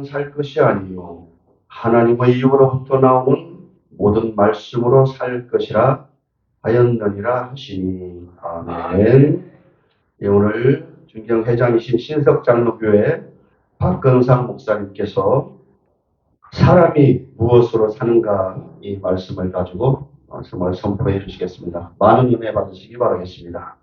육으로는 살 것이 아니요 하나님의 입으로부터 나오는 모든 말씀으로 살 것이라 하였느니라 하시니. 아멘. 예, 오늘 중경회장이신 신석장로교회 박건상 목사님께서 사람이 무엇으로 사는가 이 말씀을 가지고 말씀을 선포해 주시겠습니다. 많은 은혜 받으시기 바라겠습니다.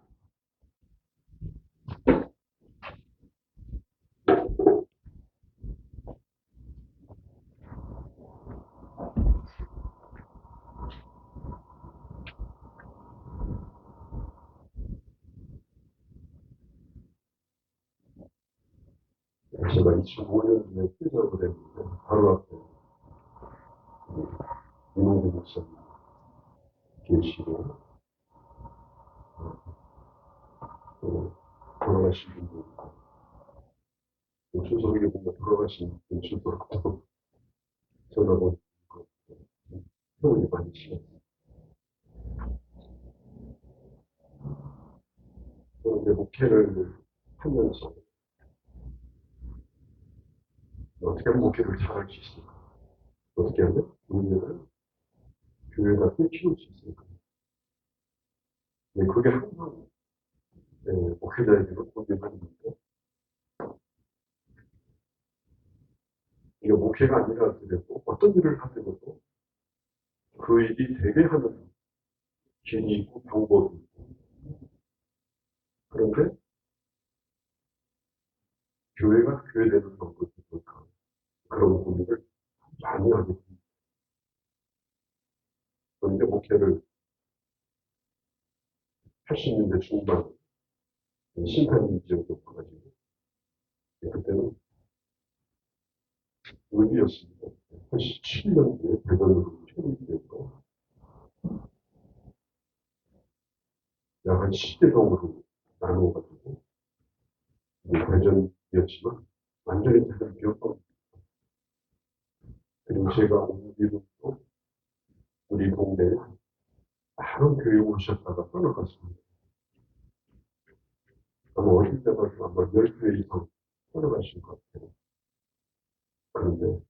제가 25년에 퇴직을 했는데 바로 앞에 이몽규 목사님 계시고 또 돌아가신 분도 있고 또 추석에 보면 돌아가신 분 주더라도 전화도 세월이 많이 지났어요. 그런데 목회를 하면서 어떻게 하면 목회를 잘할 수 있을까? 어떻게 하면 교회를 교회가 키울 수 있을까? 네, 그게 항상 목회자에게는 고민하는데 이게 목회가 아니라 하더라도 어떤 일을 하더라도 그 일이 되게 하는 길이 있고 방법이 있고 그런데 교회가 교회되는 방법이 뭘까? 그런 고민을 많이 하게 됩니다. 그런데 목회를 80년대 중반 심판인 지역도 가가지고 그때는 의리였습니다. 87년 뒤에 대단으로 처리되고 약한 10개 동으로 나누어가지고 대전이었지만 완전히 다른 기억도 그리고 제가 온 이후로 우리 동네에 많은 교회 오셨다가 떠나갔습니다. 아마 어릴 때만 아마 10교회 이상 떠나가신 것 같아요. 그런데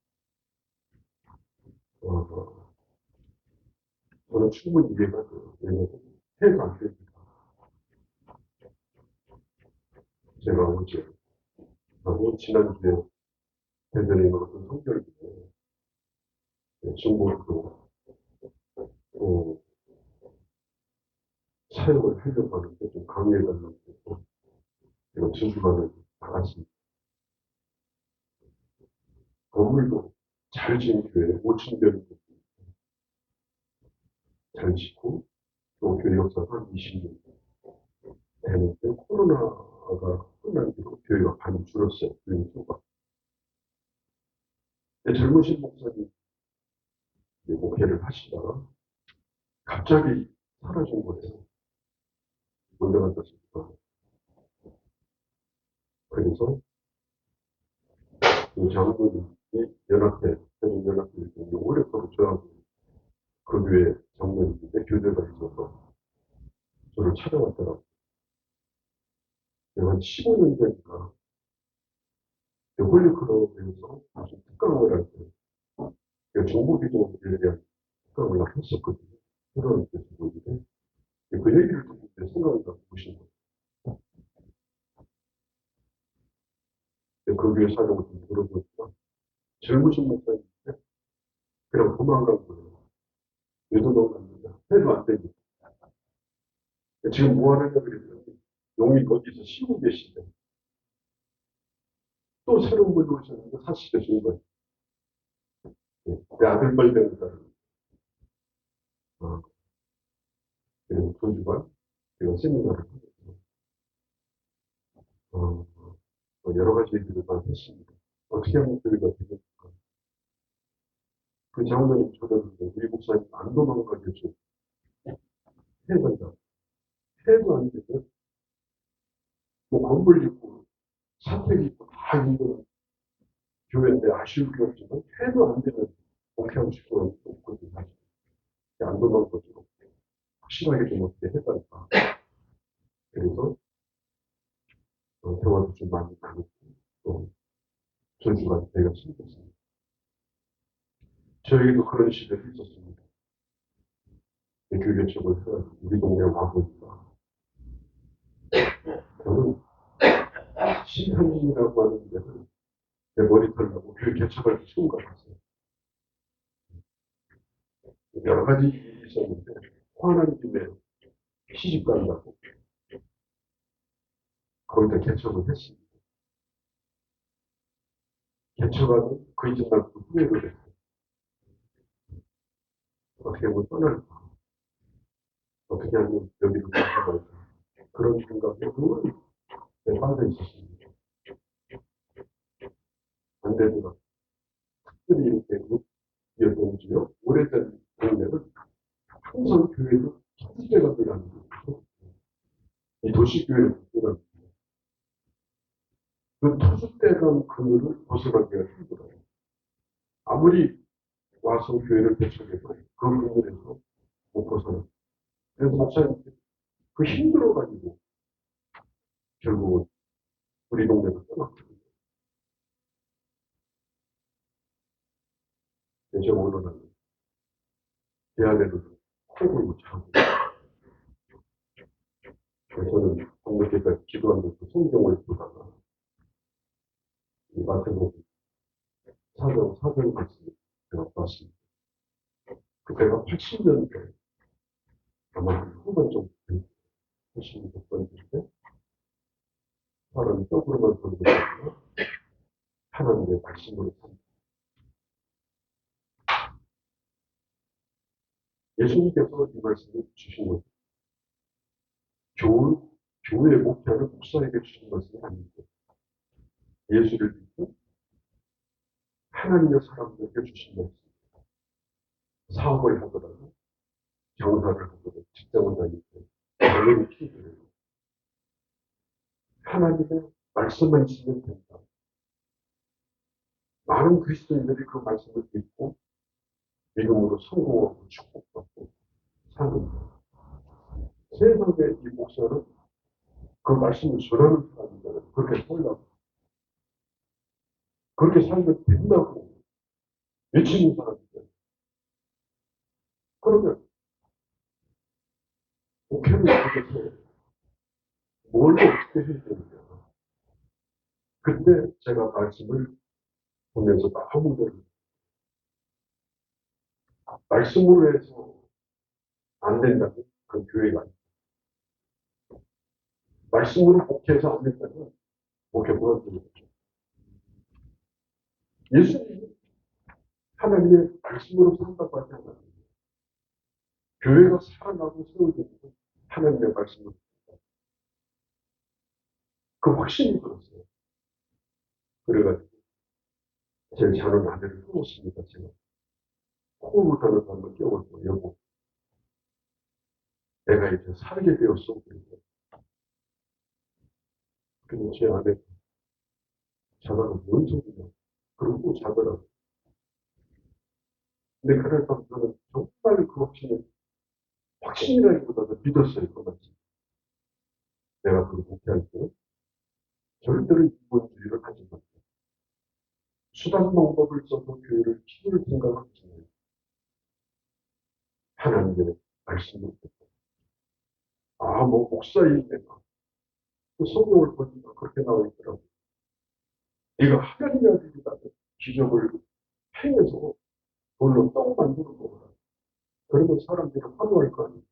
저는 충분히 이해가 돼요. 왜냐하면 해가 안 됩니다. 제가 어제 지난주에 대전에 있는 어떤 성결교회 중국으로 사용을 하려고 하는데 좀 강요해달라고 해서 제가 주주관을 나갔습니다. 건물도 잘 지은 교회 5층짜리 잘 짓고 또 교회 역사가 한 20년 되는데 코로나가 끝난 뒤로 교회가 많이 줄었어요. 교회 수가. 젊으신 목사님 목회를 하시다가 갑자기 사라진 거예요. 문제가 됐습니다. 그래서 그 장로님이 연합회, 연합회 오랫동안 저하고 그 교회 장로님인데 교대가 있어서 저를 찾아왔더라고요. 한 15년 전인가 홀리클럽에서 무슨 특강을 할 때 정보기도에 대한 특강을 했었거든요. 그런 교수님인데 그 얘기를 듣고 생각이 나고 보신 거예요. 그 교회 사정을 좀 들어보니까 젊으신 목사님인데 그냥 도망간 거예요. 왜 도망갔느냐? 해도 안 되니까. 지금 뭐 하느냐 그랬더니 용이 거기서 쉬고 계시대. 또 새로운 분이 오셨는데 사시게 준 거예요. 내 아들 뻘 되는 사람. 그래서 두 주간 제가 세미나를 하면서 여러 가지 얘기를 많이 했습니다. 어떻게 하면 교회가 되겠을까? 그 장로님 찾았는데 우리 목사님 안 도망가게 좀 해야 된다. 해도 안 되면 뭐 건물 있고 사택 있고 다 있는 교회인데 아쉬울 게 없지만 해도 안 되면 목회하고 싶은 건 없거든요. 안 도망가지고 확실하게 좀 어떻게 해달까. 그래서 대화도 좀 많이 나누고 또 저주가 되기가 생겼습니다. 저에게도 그런 시절이 있었습니다. 교회 쪽을 해가지고 우리 동네 와보니까 저는 신한인이라고 하는 데는 내 머리털하고 교회 개척을 처음 가봤어요. 여러 가지 일이 있었는데 화난 김에 시집 간다고 거기다 개척을 했습니다. 개척하는 그 이전날 후회를 했어요. 어떻게 하면 떠날까? 어떻게 하면 여기를 가져갈까? 그런 생각에 늘 빠져 있었습니다. 안 되더라. 특별히 이렇게 이어동지요. 오래된 동네는 항상 교회를 터줏대가 들어가는 거예요. 이 도시교회를 붙들어가는 거예요. 그 터줏대감 그늘을 벗어나기가 힘들어요. 아무리 와서 교회를 개척해도 그 그늘에서 못 벗어나. 그래서 목사님 그 힘들어가지고 결국은 우리 동네를 떠났거든요. 제가 오늘은 제 아내를 코골고 자고 저는 방금까지 기도하면서 성경을 보다가 이 마태복음 사정 말씀을 제가 봤습니다. 그때가 80년대 아마 후반 정도 된 86번인데 사람이 떡으로만 돌고 있고 하나님의 말씀으로 삽니다. 예수님께서 이 말씀을 주신 것은 교회 목회하는 목사에게 주신 말씀이 아니고 예수를 믿고 하나님의 사람들에게 주신 말씀. 사업을 하더라도 경사를 하더라도 직장을 다닐 때 당연히 필요해요. 하나님의 말씀만 있으면 된다. 많은 그리스도인들이 그 말씀을 믿고 믿음으로 성공하고 축복받고 사는 세상의 이 목사는 그 말씀을 전하는 사람이잖아요. 그렇게 살라고 그렇게 살면 된다고 외치는 사람이잖아요. 그러면 목회를 위해서 뭘 어떻게 해야 되느냐. 근데 제가 말씀을 보면서 너무들 말씀으로 해서 안 된다면 그 교회가 아니에요. 말씀으로 목회해서 안 된다면 목회 무너지는 거죠. 예수님이 하나님의 말씀으로 산다고 하지 않았어요. 교회가 살아나고 세워지는 건 하나님의 말씀으로. 그 확신이 들었어요. 그래가지고 제 작은 아내를 깨웠습니다. 제가 코로 다는 한번 깨웠고 여보 내가 이제 살게 되었어. 그리고 제 아내 자다가 뭔 소리냐 그러고 자더라고요. 근데 그날 밤 저는 정말 그 확신이라기보다도 믿었어요. 그 말씀. 내가 그 목회할 때 절대로 이본주의를 하지 마. 수단 방법을 써서 교회를 키울 생각을 하지 마요. 하나님의 말씀을 듣고 뭐 목사인 내가 그 성경을 보니까 그렇게 나와 있더라고요. 네가 하나님의 아들이다. 기적을 행해서 돌로 떡 만드는 거구나. 그러면 사람들이 환호할 거 아니에요.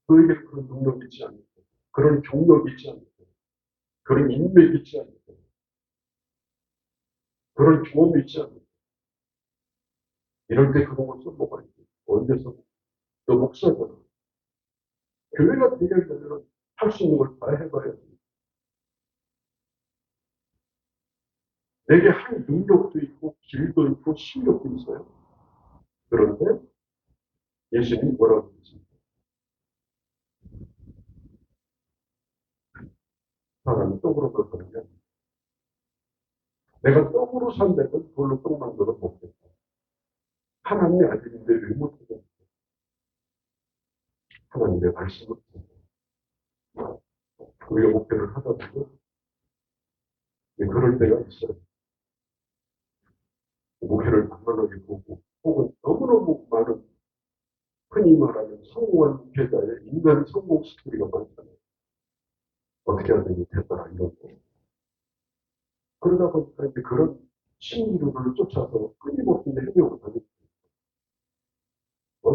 너에게 그런 능력이 있지 않고, 그런 경력이 있지 않고, 그런 인맥이 있지 않고, 그런 경험이 있지 않고, 이럴 때 그런 걸 써먹어야 돼. 언제서? 너 목사잖아. 교회가 되려면 할 수 있는 걸 다 해봐야지. 내게 할 능력도 있고, 길도 있고, 실력도 있어요. 그런데 예수님이 뭐라고 했습니까? 사람이 떡으로 사는 게 아니야. 내가 떡으로 산다면 돌로 떡 만들어 먹겠다. 하나님의 아들인데 왜 못하겠어? 하나님의 말씀을 우리가 목표를 하다 보면 그럴 때가 있어요. 목회를 만만하게 보고, 혹은 너무너무 많은 흔히 말하는 성공한 목회자의 인간 성공 스토리가 많잖아요. 어떻게 하더니 됐더라, 이런 거. 그러다 보니까 이제 그런 신기루를 쫓아서 끊임없이 헤매고 다니고,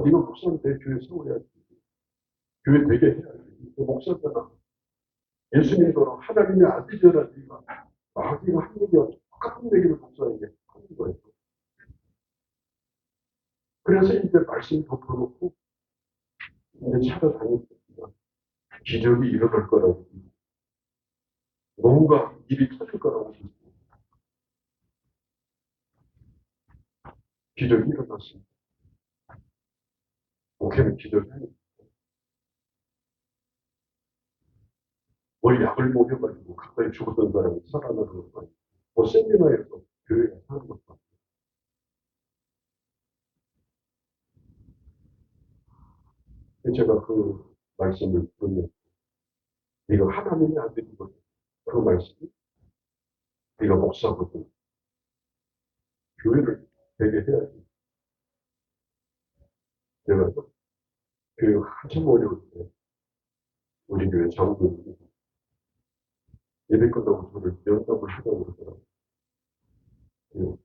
네가 목사인데 교회 세워야지. 교회 되게 해야지. 목사잖아. 예수님도 하나님의 아들이라 네가 마귀가 한 얘기와 똑같은 얘기를 목사에게 하는 거예요. 그래서 이제 말씀 덮어놓고 이제 찾아다녔습니다. 기적이 일어날 거라고. 뭔가 일이 터질 거라고. 기적이 일어났습니다. 목회는 기적이 아니에요. 뭘 약을 먹여가지고 가까이 죽었던 사람이 살아나는 거 아니에요. 뭐 세미나에서 교회가 하는 것도 아니에요. 제가 그 말씀을 듣는 네가 하나님이 안 되는 거죠. 그 말씀이 네가 목사거든. 교회를 되게 해야지. 제가 교회가 한참 어려울 때 우리 교회 장로님이 예배 끝나고 저를 면담을 하자고 그러더라고요. 예,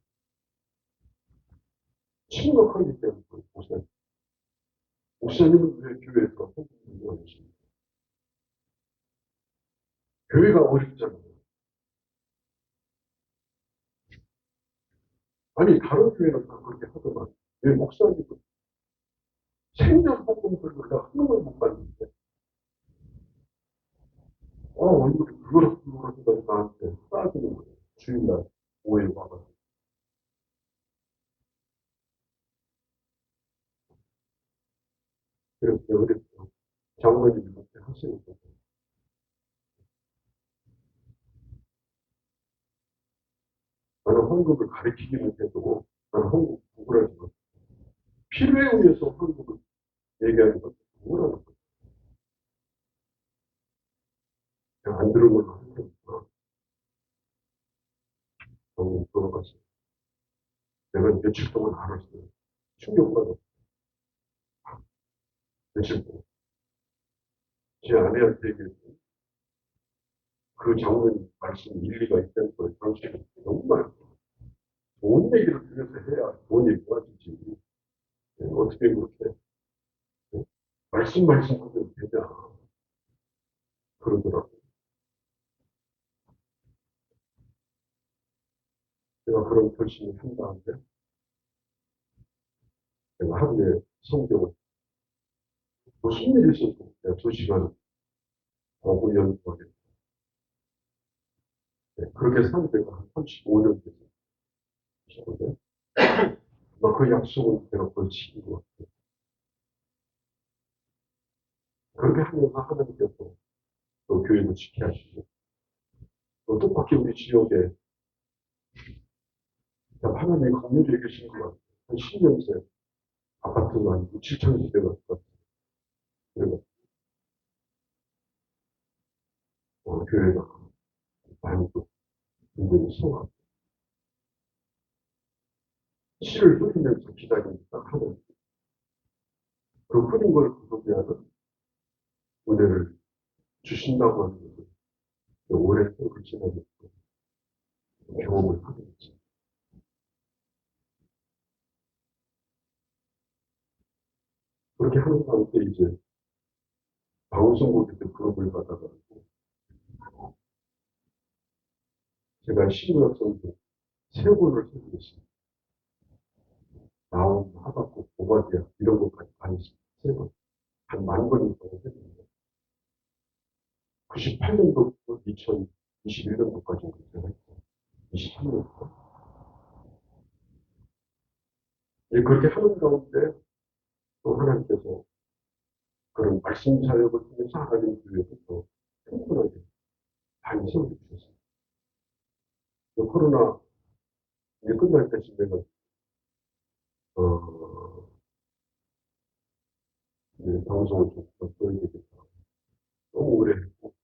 심각하기 때문에 목사님. 목사님은 왜 교회에서 성공을 하십니까? 교회가 어렵잖아요. 아니 다른 교회는 다 그렇게 하더만 왜 목사님은 생전 성공을 다 하는 걸 못 봤는데 얼굴이 그거라고 나한테 따지는 거예요. 주일날 오해 와가지고. 그래서 내가 그랬죠. 장로님이 그렇게 하시니까 나는 헌금을 가르치기는 해도 나는 헌금 구걸하지 마. 필요에 의해서 헌금을 얘기하는 것도 구걸하는 거예요. 그냥 안 들은 걸로 하는 거니까 너무 돌아갔어요. 내가 며칠 동안 알았어요. 충격받았어요. 며칠 동안. 제 아내한테 얘기했어요. 그 장로님 말씀이 일리가 있다는 걸 당신이 너무 많이 좋은 얘기를 들려서 해야 좋은 얘기가 되지. 어떻게 그렇게 말씀하면 되냐 그러더라고요. 제가 그런 결심을 한 다음에 제가 하루에 성경을 무슨 일이 있어도 내가 2시간 보고 연구하게 그렇게 산 지가 한 35년 됐어요. 그 약속은 내가 거의 지킨 것 같아요. 그렇게 하면서 하나님께서 또 교회도 지켜 하시고 또 뜻밖의 우리 지역에 하나님의 강렬히 계신 것 같아요. 한 10년째 아파트가 아니고 7층이 되었을 것 같아요. 그리고 교회가 많이 또 굉장히 성하고 씨를 뿌리면서 기다리니까 하는 그 뿌린 걸 구속해하는 은혜를 주신다고 하는 것을 오랜 세월을 지나면서 경험을 하게 됐죠. 그렇게 하는 가운데 이제 방송국에서 부름을 받아가지고 제가 시구역 선교 세 권을 쓰고 나온 하박국, 오바디아 이런 것까지 다녔습니다. 세 권. 한 10,000권이 넘게 했는데 98년도부터 2021년도까지 제가 했어요. 23년도. 그렇게 하는 가운데 또 하나님께서 그런 말씀 사역을 통해서 하나님 교회에서 충분하게 많이 세워주셨어요. 코로나 이제 끝날 때쯤 되면 어, 이제 방송을 좀 떠야 되겠다. 너무 오래 했고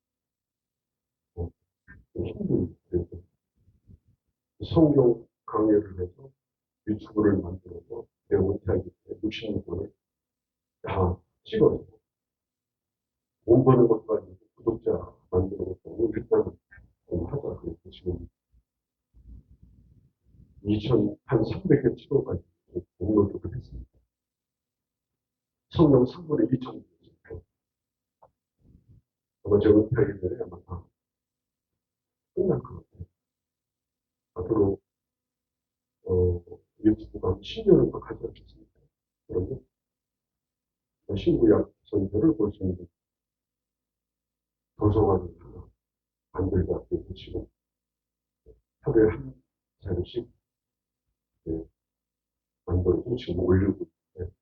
좀 힘들었어요. 성경 강의를 해서 유튜브를 만들어서 내가 은퇴하기 전에 66권을 다 찍어서 돈 버는 것도 아니고 구독자 만들어서 일단 좀 하자. 그래서 지금 2,000한 300개 찍어가지고 업로드를 했습니다. 성경 3분의 2천 아마 제가 은퇴하기 전에 아마 다 끝날 것 같아요. 앞으로 유튜브가 10년을 더 가지 않겠습니까? 그러면 신구약 전체를 볼 수 있는 도서관을 하나 만들자 해서 지금 하루에 한 자료씩 만들고 지금 올리고 있는데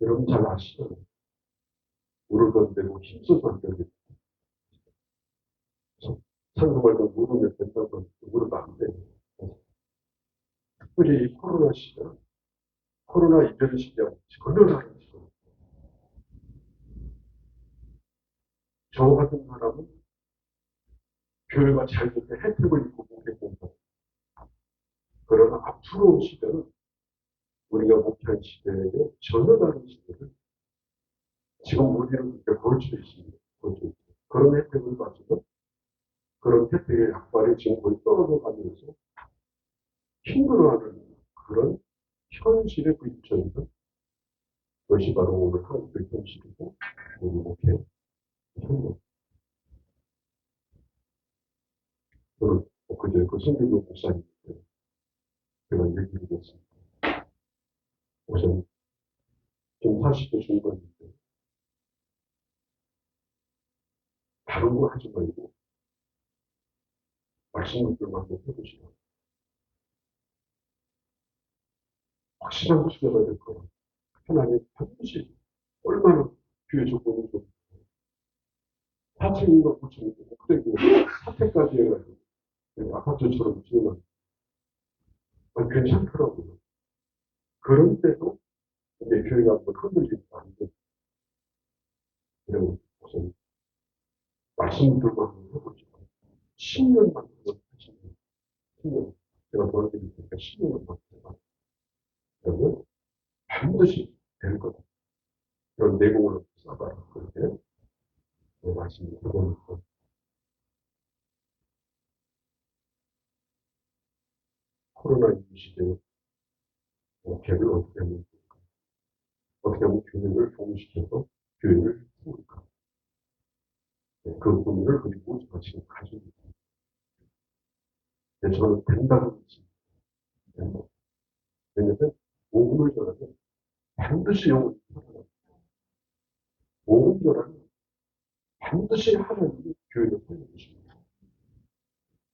여러분 잘 아시잖아요. 울어도 안 되고 힘써도 안 되고 상금을 물으면 된다고 물어도 안 돼요. 특별히 이 코로나 시절, 코로나 이전 시절 전혀 다른 시절. 저 같은 사람은 교회가 잘 될 때 혜택을 입고 목회했다. 그러나 앞으로 시대는 우리가 목회한 시대에 전혀 다른 시대를 지금 우리는 거치되어 있습니다. 그런 혜택을 가지고 그런 혜택의 약발이 지금 거의 떨어져 가면서 힘들어하는 그런 현실에 부딪혀 있는 것이 바로 오늘 한국의 현실이고 우리 목회 현장. 저는 그제 그 성교교 목사님께 제가 얘기를 했습니다. 우선 지금 40대 중반인데 다른 거 하지 말고 말씀들만 한번 해보시라. 확실한 투자가 될 거라. 하나님 반드시 얼마나 교회 조건이 좀 4층인가 9층인가 그때 사태까지 해가지고 아파트처럼 지으면 괜찮더라고요. 그런 때도 이제 교회가 한번 흔들리니까 안 돼. 그래서 우선 말씀들만 한번 해보죠. 10년만 그걸 하시면 10년 제가 도와드릴 테니까 10년만 해봐. 그러면 반드시 될 거다. 그런 내공을 써봐라. 그렇게 말씀을 드리고 코로나 이후 시대에 교회를 어떻게 하면 좋을까? 어떻게 하면 교회를 동시켜서 교회를 세울까? 그 고민을 그리고 제가 지금 가지고 있습니다. 저는 된다고 믿습니다. 왜냐하면 복음을 전하면 반드시 영혼이 살아납니다. 복음 전하면 반드시 하나님이 교회를 세워주십니다.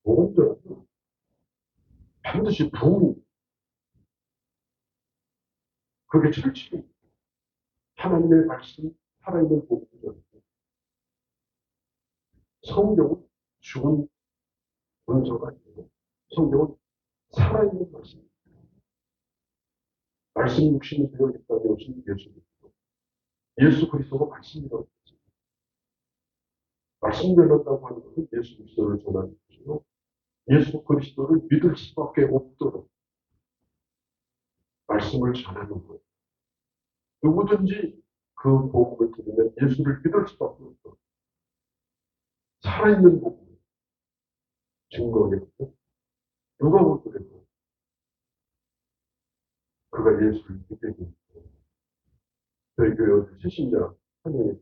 복음 전하면 반드시 부흥이 그게 철칙입니다. 하나님의 말씀, 살아있는 복음을 전하면 성경은 죽은 문서가 아니고 성경은 살아있는 말씀입니다. 말씀 육신이 되어있다 되오신 예수 그리스도. 예수 그리스도가 말씀이라고 했습니다. 말씀 전한다고 하는 것은 예수 그리스도를 전하는 것이고 예수 그리스도를 믿을 수밖에 없도록 말씀을 전하는 거예요. 누구든지 그 복음을 들으면 예수를 믿을 수밖에 없도록 살아있는 복음을 증거하겠고 누가 보더라도 그가 예수를 믿게 됩니다. 저희 교회 어제 새신자 환영회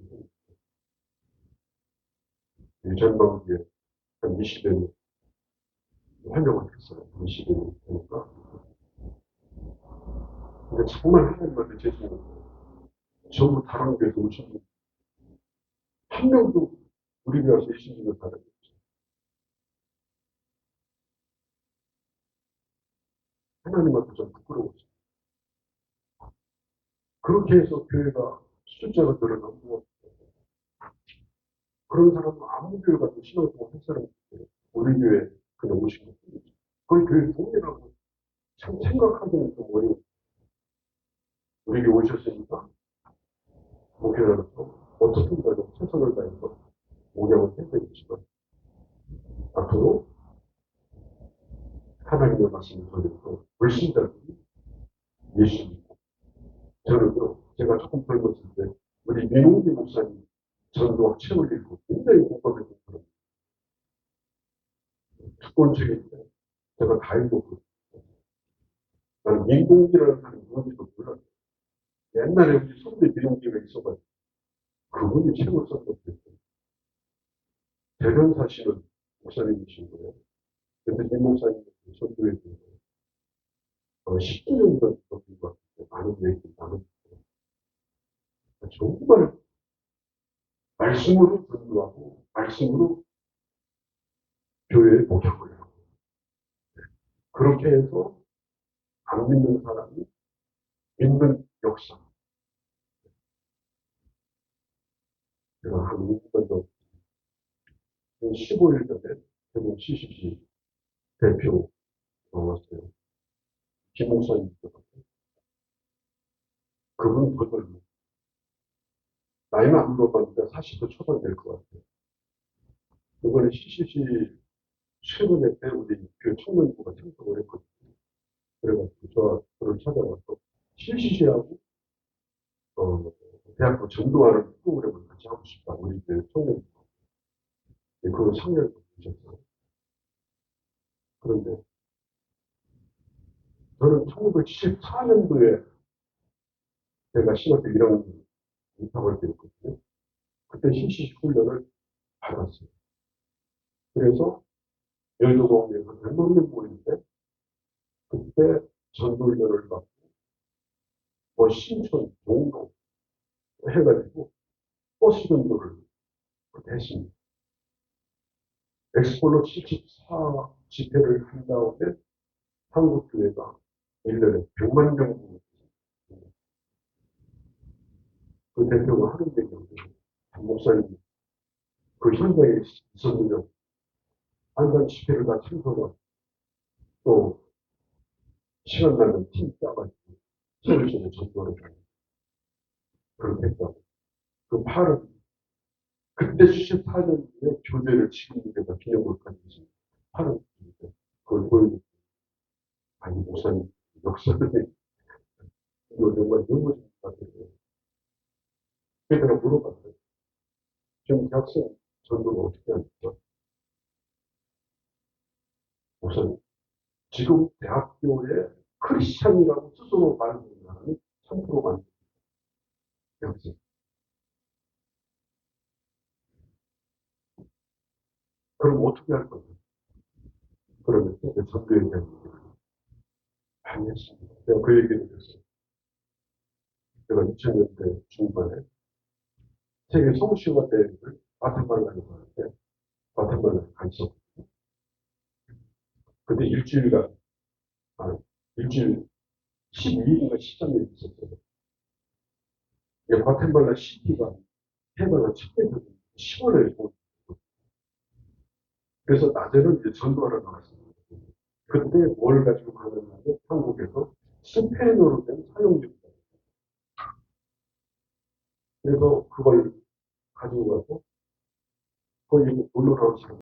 전방기에 한 20여 명 환영을 했어요. 20여 명 되니까. 근데 정말 하나님한테 죄송해요. 전부 다른 교회에서 오신 분. 한 명도 우리 교회 와서 예수님을 받았죠. 하나님한테 좀 부끄러웠어요. 그렇게 해서 교회가 숫자가 늘어나고 그런 사람은 아무 교회 가도 신앙생활 할 사람이 없어요. 우리 교회 그냥 오신 것 뿐이죠. 거의 교회 동일하고 참 생각하기는 좀 어려워요. 우리 교회 오셨으니까 목회자로서 어떻게든 최선을 다해서 운영을 해야 되겠지만 앞으로 하나님의 말씀을 전해서 불신자들이 예수 믿고, 저는요, 제가 조금 젊었을 때 우리 민홍기 목사님 전도학 책을 읽고 굉장히 공감했던 사람. 특권책인데 제가 다 읽었거든요. 나는 민공기라는 사람이 누군지도 몰랐어요. 옛날에 우리 선배 민홍기가 있어가지고 그분이 책을 썼던 거예요. 대변사실은 목사님이신 거예요. 근데 민 목사님 선교에 대해서 10주년 전인 것 같은데 많은 얘기 나누고 정말 말씀으로 전도하고 말씀으로 교회에 목욕을 하고 그렇게 해서 안 믿는 사람이 믿는 역사. 제가 한 5년 전 15일 전에 대전 CCC 대표 나왔어요. 김 목사님 있었거든요. 그분 더 젊은 나이는 안 물어봤는데 40도 초반 될 것 같아요. 이번에 CCC 최근에 때 우리 교회 청년부가 참석을 했거든요. 그래가지고 저를 찾아와서 CCC하고 대학교 전도하는 프로그램을 같이 하고 싶다. 우리 이제 청년 그 상례를 주셨어요. 그런데 저는 1974년도에 제가 신학교 1학년 입학할 때였거든요. 그때 CCC 훈련을 받았어요. 그래서 여의도공원에서 100명 모이는데 그때 전도훈련을 받고 신촌, 종로 해가지고 버스 전도를 그때 했습니다. 엑스폴로 74 집회를 한 다음에 한국교회가 1년에 100만 정도 그 대표가 하는 얘기인데 목사님 그 현장에 있었으면 한간 집회를 다 참석하고 또 시간 나면 팀 짜가지고 서울시에 전도를 하고 그렇게 했다고. 그 팔은 그때 74년도에 교대를 지금에다 기념을 가지고 팔은 그걸 보여주고 아니 목사님 역사는 이거 정말 너무 좋다고 그래서 내가 물어봤어요. 지금 대학생 전도가 어떻게 합니까? 목사님 지금 대학교에 크리스찬이라고 스스로 말하는 사람이 3%만 대학생. 그럼 어떻게 할 거냐? 그러면 전도에 대한 얘기를 많이 했습니다. 제가 그 얘기를 했어요. 제가 2000년대 중반에 세계 성시화 대회를 과테말라에서 하는데 과테말라에 가 있었거든요. 근데 일주일간, 일주일 12일인가 13일 있었어요. 과테말라 시티가 해마다 척해서 시원해요. 그래서 낮에는 이제 전도하러 나갔습니다. 그때 뭘 가지고 가느냐면 한국에서 스페인어로 된 사용집입니다. 그래서 그걸 가지고 가서 거기 놀러 나온 사람